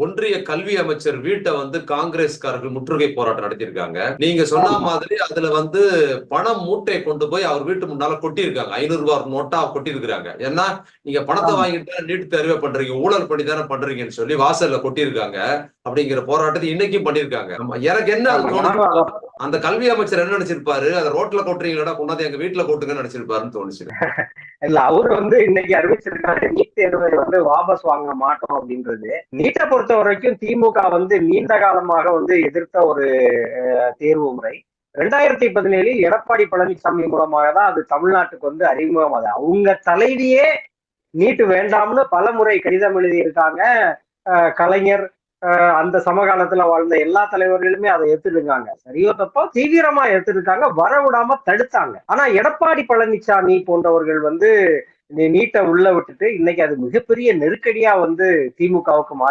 ஒன்றிய கல்வி அமைச்சர் வீட்டை காங்கிரஸ்காரர்கள் முற்றுகை போராட்டம் நடத்தியிருக்காங்க. நீங்க சொன்ன மாதிரி அதுல பணம் மூட்டையை கொண்டு போய் அவர் வீட்டு முன்னால கொட்டியிருக்காங்க. 500 ரூபாய் நோட்டா கொட்டியிருக்காங்க. ஏன்னா நீங்க பணத்தை வாங்கிட்டு நீட் தேர்வே பண்றீங்க, ஊழல் பண்ணி தானே பண்றீங்கன்னு சொல்லி வாசல்ல கொட்டியிருக்காங்க. அப்படிங்கிற போராட்டத்தை இன்னைக்கும் பண்ணிருக்காங்க. எனக்கு என்ன அந்த கல்வி அமைச்சர் என்ன நினைச்சிருப்பாரு, அதை ரோட்ல கொட்டுறீங்களா, கொண்டாந்து எங்க வீட்டுல கொட்டுங்கன்னு நினைச்சிருப்பாருன்னு தோணுச்சு. இல்ல, அவரு இன்னைக்கு அறிவிச்சிருக்காரு நீட் தேர்வை வாபஸ் வாங்க மாட்டோம் அப்படின்றது. நீட்டை பொறுத்த வரைக்கும் திமுக நீண்ட காலமாக எதிர்த்த ஒரு தேர்வு முறை. 2017 எடப்பாடி பழனிசாமி மூலமாக தான் அது தமிழ்நாட்டுக்கு அறிமுகமாது. அவங்க தலைவியே நீட்டு வேண்டாம்னு பல முறை கடிதம் எழுதியிருக்காங்க. கலைஞர் அந்த சமகாலத்துல வாழ்ந்த எல்லா தலைவர்களுமே அதை எடுத்துருக்காங்க. சரியோ தப்போ தீவிரமா எடுத்துருக்காங்க, வரவிடாம தடுத்தாங்க. ஆனா எடப்பாடி பழனிசாமி போன்றவர்கள் நீட்டை உள்ள விட்டுட்டு இன்னைக்கு அது மிகப்பெரிய நெருக்கடியா திமுகவுக்கு